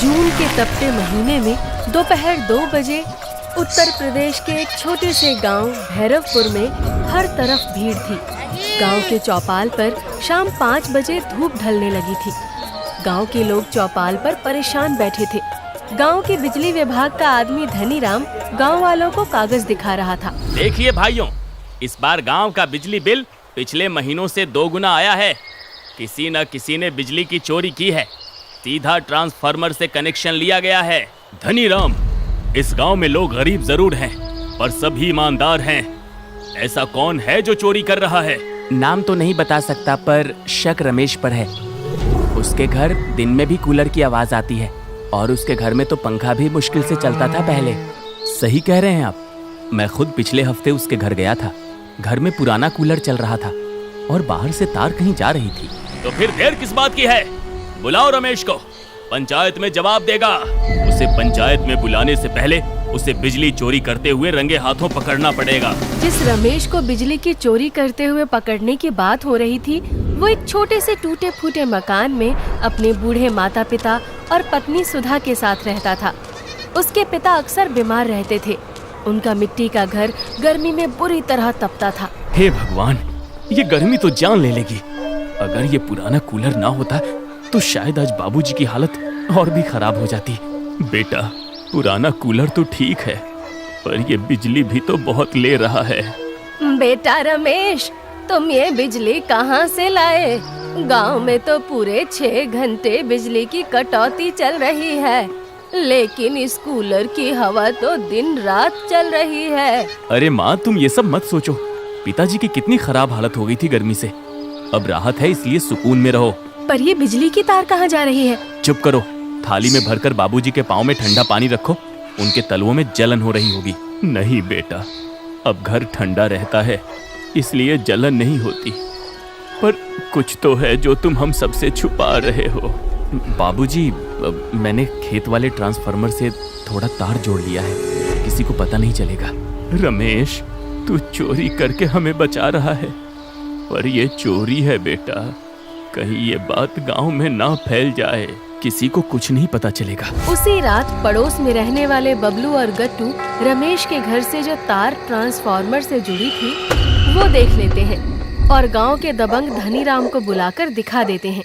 जून के तपते महीने में दोपहर 2 बजे उत्तर प्रदेश के एक छोटे से गांव भैरवपुर में हर तरफ भीड़ थी। गांव के चौपाल पर शाम 5 बजे धूप ढलने लगी थी। गांव के लोग चौपाल पर परेशान बैठे थे। गांव के बिजली विभाग का आदमी धनीराम गांव वालों को कागज दिखा रहा था। देखिए भाइयों, इस बार गांव का बिजली बिल पिछले महीनों से 2 गुना आया है। किसी न किसी ने बिजली की चोरी की है। सीधा ट्रांसफार्मर से कनेक्शन लिया गया है। धनीराम, इस गांव में लोग गरीब जरूर हैं, पर सभी ईमानदार हैं। ऐसा कौन है जो चोरी कर रहा है? नाम तो नहीं बता सकता, पर शक रमेश पर है। उसके घर दिन में भी कूलर की आवाज आती है और उसके घर में तो पंखा भी मुश्किल से चलता था पहले। सही कह रहे हैं आप। मैं खुद पिछले हफ्ते उसके घर गया था। घर में पुराना कूलर चल रहा था और बाहर से तार कहीं जा रही थी। तो फिर देर किस बात की है? बुलाओ रमेश को, पंचायत में जवाब देगा। उसे पंचायत में बुलाने से पहले उसे बिजली चोरी करते हुए रंगे हाथों पकड़ना पड़ेगा। जिस रमेश को बिजली की चोरी करते हुए पकड़ने की बात हो रही थी, वो एक छोटे से टूटे फूटे मकान में अपने बूढ़े माता पिता और पत्नी सुधा के साथ रहता था। उसके पिता अक्सर बीमार रहते थे। उनका मिट्टी का घर गर्मी में बुरी तरह तपता था। हे भगवान, ये गर्मी तो जान ले लेगी। अगर ये पुराना कूलर ना होता तो शायद आज बाबूजी की हालत और भी खराब हो जाती। बेटा, पुराना कूलर तो ठीक है, पर ये बिजली भी तो बहुत ले रहा है। बेटा रमेश, तुम ये बिजली कहाँ से लाए? गांव में तो पूरे 6 घंटे बिजली की कटौती चल रही है, लेकिन इस कूलर की हवा तो दिन रात चल रही है। अरे माँ, तुम ये सब मत सोचो। पिताजी की कितनी खराब हालत हो गई थी गर्मी से। अब राहत है, इसलिए सुकून में रहो। पर ये बिजली की तार कहाँ जा रही है? चुप करो। थाली में भरकर बाबूजी के पाँव में ठंडा पानी रखो। उनके तलवों में जलन हो रही होगी। नहीं बेटा, अब घर ठंडा रहता है, इसलिए जलन नहीं होती। पर कुछ तो है जो तुम हम सबसे छुपा रहे हो। बाबूजी, मैंने खेत वाले ट्रांसफार्मर से थोड़ा तार जोड़ लिया है, किसी को पता नहीं चलेगा। रमेश, तू चोरी करके हमें बचा रहा है, पर ये चोरी है बेटा। कहीं ये बात गांव में ना फैल जाए, किसी को कुछ नहीं पता चलेगा। उसी रात पड़ोस में रहने वाले बबलू और गट्टू रमेश के घर से जो तार ट्रांसफार्मर से जुड़ी थी वो देख लेते हैं और गांव के दबंग धनीराम को बुलाकर दिखा देते हैं।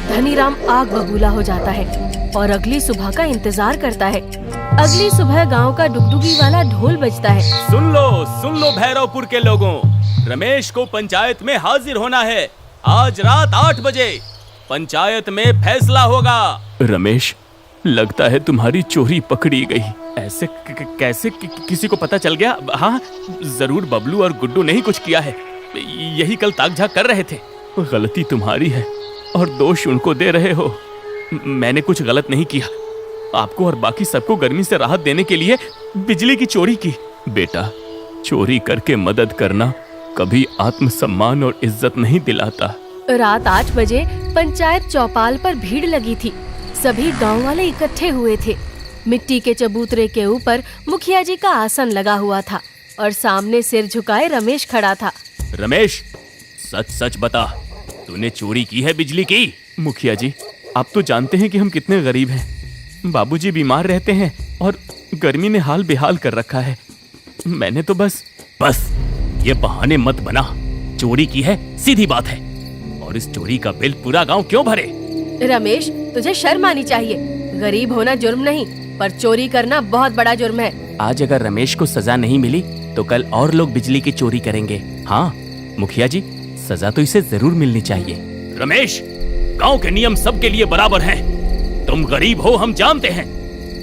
धनीराम आग बबूला हो जाता है और अगली सुबह का इंतजार करता है। अगली सुबह गांव का डुगडुगी वाला ढोल बजता है। सुन लो भैरवपुर के लोगों, रमेश को पंचायत में हाजिर होना है। आज रात 8 बजे पंचायत में फैसला होगा। रमेश, लगता है तुम्हारी चोरी पकड़ी गई। ऐसे कैसे किसी को पता चल गया? हाँ, जरूर बबलू और गुड्डू ने ही कुछ किया है। यही कल ताक झाक कर रहे थे। गलती तुम्हारी है और दोष उनको दे रहे हो। मैंने कुछ गलत नहीं किया। आपको और बाकी सबको गर्मी से राहत देने के लिए बिजली की चोरी की। बेटा, चोरी करके मदद करना कभी आत्मसम्मान और इज्जत नहीं दिलाता। रात 8 बजे पंचायत चौपाल पर भीड़ लगी थी। सभी गांव वाले इकट्ठे हुए थे। मिट्टी के चबूतरे के ऊपर मुखिया जी का आसन लगा हुआ था और सामने सिर झुकाए रमेश खड़ा था। रमेश, सच सच बता, तूने चोरी की है बिजली की? मुखिया जी, आप तो जानते हैं कि हम कितने गरीब हैं। बाबूजी बीमार रहते हैं और गर्मी ने हाल बेहाल कर रखा है। मैंने तो बस ये बहाने मत बना। चोरी की है, सीधी बात है। और इस चोरी का बिल पूरा गांव क्यों भरे? रमेश, तुझे शर्म आनी चाहिए। गरीब होना जुर्म नहीं, पर चोरी करना बहुत बड़ा जुर्म है। आज अगर रमेश को सजा नहीं मिली तो कल और लोग बिजली की चोरी करेंगे। हाँ मुखिया जी, सजा तो इसे जरूर मिलनी चाहिए। रमेश, गांव के नियम सबके लिए बराबर हैं। तुम गरीब हो, हम जानते हैं,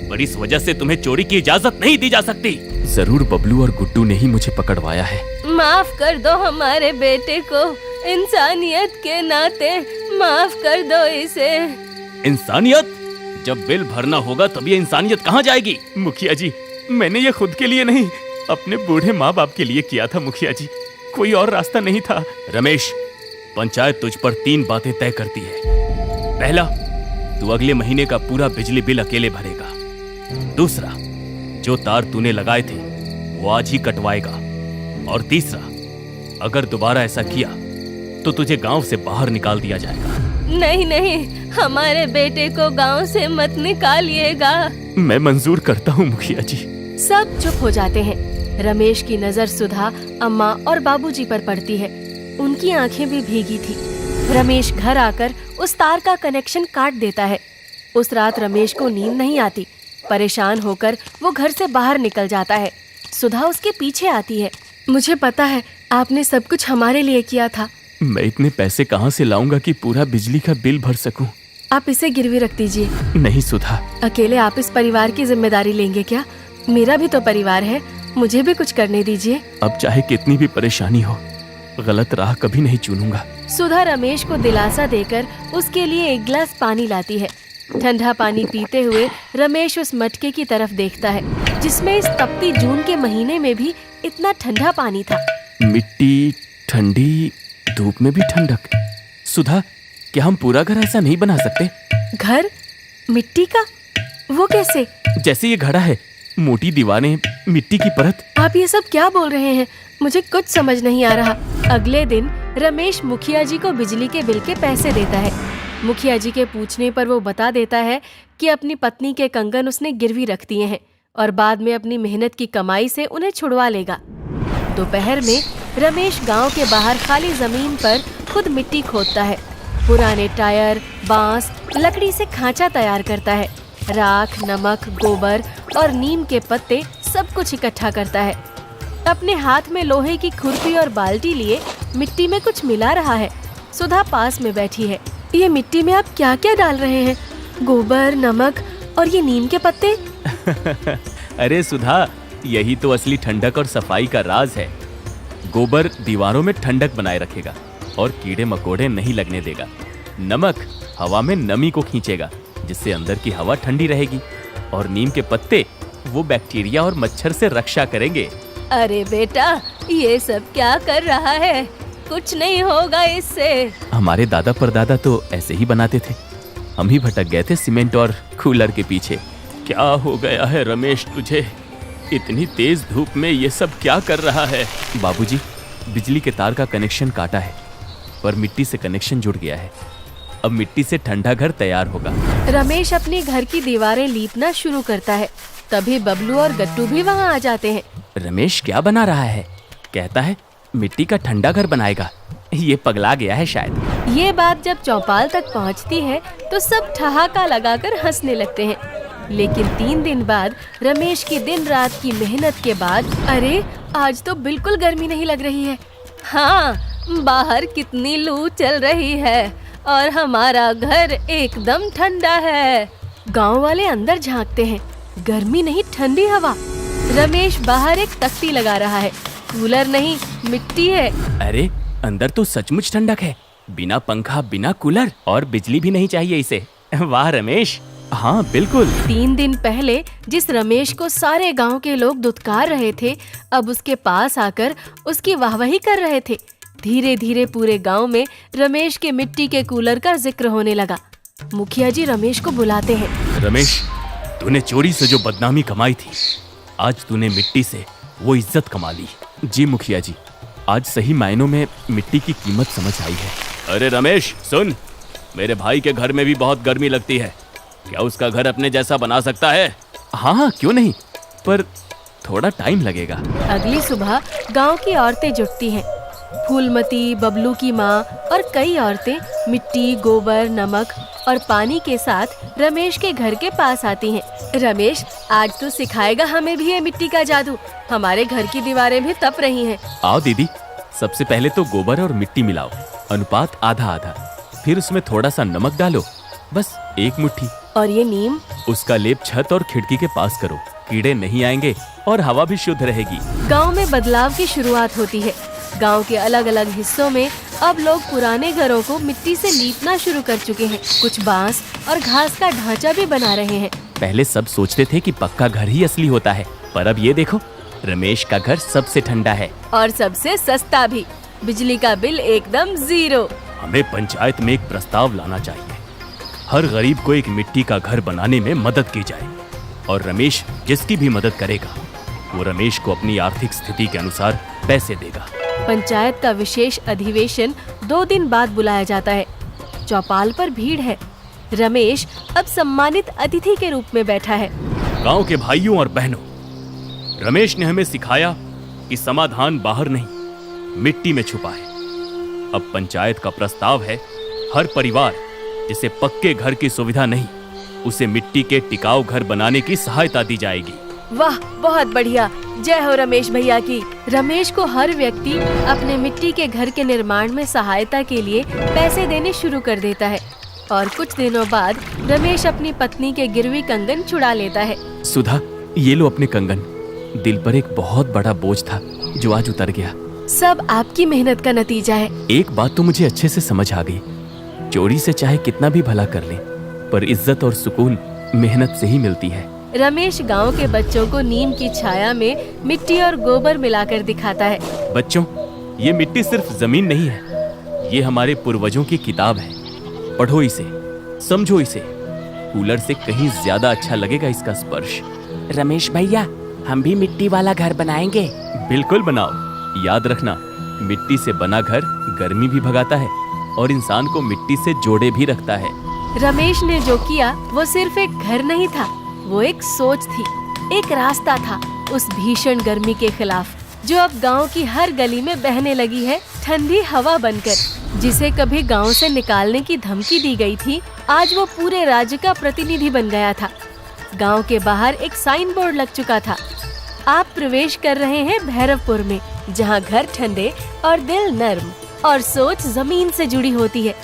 पर इस वजह से तुम्हें चोरी की इजाजत नहीं दी जा सकती। जरूर बबलू और गुड्डू ने ही मुझे पकड़वाया है। माफ कर दो हमारे बेटे को, इंसानियत के नाते माफ कर दो इसे। इंसानियत? जब बिल भरना होगा तब ये इंसानियत कहाँ जाएगी? मुखिया जी, मैंने ये खुद के लिए नहीं, अपने बूढ़े माँ बाप के लिए किया था मुखिया जी। कोई और रास्ता नहीं था। रमेश, पंचायत तुझ पर 3 बातें तय करती है। पहला, तू अगले महीने का पूरा बिजली बिल अकेले भरेगा। दूसरा, जो तार तूने लगाए थे वो आज ही कटवाएगा। और तीसरा, अगर दोबारा ऐसा किया तो तुझे गांव से बाहर निकाल दिया जाएगा। नहीं नहीं, हमारे बेटे को गांव से मत निकालिएगा। मैं मंजूर करता हूँ मुखिया जी। सब चुप हो जाते हैं। रमेश की नजर सुधा, अम्मा और बाबूजी पर पड़ती है। उनकी आंखें भी भीगी थी। रमेश घर आकर उस तार का कनेक्शन काट देता है। उस रात रमेश को नींद नहीं आती। परेशान होकर वो घर से बाहर निकल जाता है। सुधा उसके पीछे आती है। मुझे पता है आपने सब कुछ हमारे लिए किया था। मैं इतने पैसे कहाँ से लाऊंगा कि पूरा बिजली का बिल भर सकूं? आप इसे गिरवी रख दीजिए। नहीं सुधा। अकेले आप इस परिवार की जिम्मेदारी लेंगे क्या? मेरा भी तो परिवार है, मुझे भी कुछ करने दीजिए। अब चाहे कितनी भी परेशानी हो, गलत राह कभी नहीं चुनूंगा। सुधा रमेश को दिलासा देकर उसके लिए एक गिलास पानी लाती है। ठंडा पानी पीते हुए रमेश उस मटके की तरफ देखता है जिसमें इस तपती जून के महीने में भी इतना ठंडा पानी था। मिट्टी ठंडी, धूप में भी ठंडक। सुधा, क्या हम पूरा घर ऐसा नहीं बना सकते? घर? मिट्टी का? वो कैसे? जैसे ये घड़ा है, मोटी दीवारें, मिट्टी की परत। आप ये सब क्या बोल रहे हैं? मुझे कुछ समझ नहीं आ रहा। अगले दिन रमेश मुखिया जी को बिजली के बिल के पैसे देता है। मुखिया जी के पूछने पर वो बता देता है कि अपनी पत्नी के कंगन उसने गिरवी रख दिए हैं और बाद में अपनी मेहनत की कमाई से उन्हें छुड़वा लेगा। दोपहर में रमेश गांव के बाहर खाली जमीन पर खुद मिट्टी खोदता है। पुराने टायर, बांस, लकड़ी से खांचा तैयार करता है। राख, नमक, गोबर और नीम के पत्ते सब कुछ इकट्ठा करता है। अपने हाथ में लोहे की खुरपी और बाल्टी लिए मिट्टी में कुछ मिला रहा है। सुधा पास में बैठी है। ये मिट्टी में आप क्या क्या डाल रहे हैं? गोबर, नमक और ये नीम के पत्ते? अरे सुधा, यही तो असली ठंडक और सफाई का राज है। गोबर दीवारों में ठंडक बनाए रखेगा और कीड़े मकोड़े नहीं लगने देगा। नमक हवा में नमी को खींचेगा जिससे अंदर की हवा ठंडी रहेगी। और नीम के पत्ते वो बैक्टीरिया और मच्छर से रक्षा करेंगे। अरे बेटा, ये सब क्या कर रहा है? कुछ नहीं होगा इससे। हमारे दादा परदादा तो ऐसे ही बनाते थे। हम ही भटक गए थे सीमेंट और कूलर के पीछे। क्या हो गया है रमेश तुझे? इतनी तेज धूप में ये सब क्या कर रहा है? बाबूजी, बिजली के तार का कनेक्शन काटा है पर मिट्टी से कनेक्शन जुड़ गया है। अब मिट्टी से ठंडा घर तैयार होगा। रमेश अपने घर की दीवारें लीपना शुरू करता है। तभी बबलू और गट्टू भी वहाँ आ जाते हैं। रमेश क्या बना रहा है? कहता है मिट्टी का ठंडा घर बनाएगा। ये पगला गया है शायद। ये बात जब चौपाल तक पहुँचती है तो सब ठहाका लगाकर हंसने लगते हैं। लेकिन 3 दिन बाद रमेश की दिन रात की मेहनत के बाद, अरे आज तो बिल्कुल गर्मी नहीं लग रही है। हाँ, बाहर कितनी लू चल रही है और हमारा घर एकदम ठंडा है। गांव वाले अंदर झांकते हैं। गर्मी नहीं, ठंडी हवा। रमेश बाहर एक तख्ती लगा रहा है। कूलर नहीं, मिट्टी है। अरे अंदर तो सचमुच ठंडक है। बिना पंखा, बिना कूलर और बिजली भी नहीं चाहिए इसे। वाह रमेश। हाँ बिल्कुल। 3 दिन पहले जिस रमेश को सारे गांव के लोग दुत्कार रहे थे, अब उसके पास आकर उसकी वाहवाही कर रहे थे। धीरे धीरे पूरे गांव में रमेश के मिट्टी के कूलर का जिक्र होने लगा। मुखिया जी रमेश को बुलाते हैं। रमेश, तूने चोरी से जो बदनामी कमाई थी, आज तूने मिट्टी से वो इज्जत कमा ली। जी मुखिया जी, आज सही मायनों में मिट्टी की कीमत समझ आई है। अरे रमेश सुन, मेरे भाई के घर में भी बहुत गर्मी लगती है। क्या उसका घर अपने जैसा बना सकता है? हाँ हाँ, क्यों नहीं, पर थोड़ा टाइम लगेगा। अगली सुबह गांव की औरतें जुटती हैं। फूलमती, बबलू की माँ और कई औरतें मिट्टी, गोबर, नमक और पानी के साथ रमेश के घर के पास आती हैं। रमेश, आज तो सिखाएगा हमें भी ये मिट्टी का जादू। हमारे घर की दीवारें भी तप रही हैं। आओ दीदी, सबसे पहले तो गोबर और मिट्टी मिलाओ, अनुपात आधा आधा। फिर उसमें थोड़ा सा नमक डालो, बस 1 मुट्ठी। और ये नीम? उसका लेप छत और खिड़की के पास करो। कीड़े नहीं आएंगे और हवा भी शुद्ध रहेगी। गांव में बदलाव की शुरुआत होती है। गांव के अलग अलग हिस्सों में अब लोग पुराने घरों को मिट्टी से लीपना शुरू कर चुके हैं। कुछ बांस और घास का ढांचा भी बना रहे हैं। पहले सब सोचते थे कि पक्का घर ही असली होता है, पर अब ये देखो, रमेश का घर सबसे ठंडा है और सबसे सस्ता भी। बिजली का बिल एकदम 0। हमें पंचायत में एक प्रस्ताव लाना चाहिए। हर गरीब को एक मिट्टी का घर बनाने में मदद की जाए और रमेश जिसकी भी मदद करेगा वो रमेश को अपनी आर्थिक स्थिति के अनुसार पैसे देगा। पंचायत का विशेष अधिवेशन 2 दिन बाद बुलाया जाता है। चौपाल पर भीड़ है। रमेश अब सम्मानित अतिथि के रूप में बैठा है। गांव के भाइयों और बहनों, रमेश ने हमें सिखाया कि समाधान बाहर नहीं, मिट्टी में छुपा है। अब पंचायत का प्रस्ताव है, हर परिवार जिसे पक्के घर की सुविधा नहीं, उसे मिट्टी के टिकाऊ घर बनाने की सहायता दी जाएगी। वाह, बहुत बढ़िया। जय हो रमेश भैया की। रमेश को हर व्यक्ति अपने मिट्टी के घर के निर्माण में सहायता के लिए पैसे देने शुरू कर देता है और कुछ दिनों बाद रमेश अपनी पत्नी के गिरवी कंगन छुड़ा लेता है। सुधा, ये लो अपने कंगन। दिल पर एक बहुत बड़ा बोझ था जो आज उतर गया। सब आपकी मेहनत का नतीजा है। एक बात तो मुझे अच्छे से समझ आ गई, चोरी से चाहे कितना भी भला कर ले, पर इज्जत और सुकून मेहनत से ही मिलती है। रमेश गांव के बच्चों को नीम की छाया में मिट्टी और गोबर मिलाकर दिखाता है। बच्चों, ये मिट्टी सिर्फ जमीन नहीं है, ये हमारे पूर्वजों की किताब है। पढ़ो इसे, समझो इसे। कूलर से कहीं ज्यादा अच्छा लगेगा इसका स्पर्श। रमेश भैया, हम भी मिट्टी वाला घर बनाएंगे। बिल्कुल बनाओ। याद रखना, मिट्टी से बना घर गर्मी भी भगाता है और इंसान को मिट्टी से जोड़े भी रखता है। रमेश ने जो किया वो सिर्फ एक घर नहीं था, वो एक सोच थी, एक रास्ता था उस भीषण गर्मी के खिलाफ, जो अब गांव की हर गली में बहने लगी है ठंडी हवा बनकर। जिसे कभी गांव से निकालने की धमकी दी गई थी, आज वो पूरे राज्य का प्रतिनिधि बन गया था। गांव के बाहर एक साइन बोर्ड लग चुका था, आप प्रवेश कर रहे हैं भैरवपुर में, जहां घर ठंडे और दिल नर्म और सोच जमीन से जुड़ी होती है।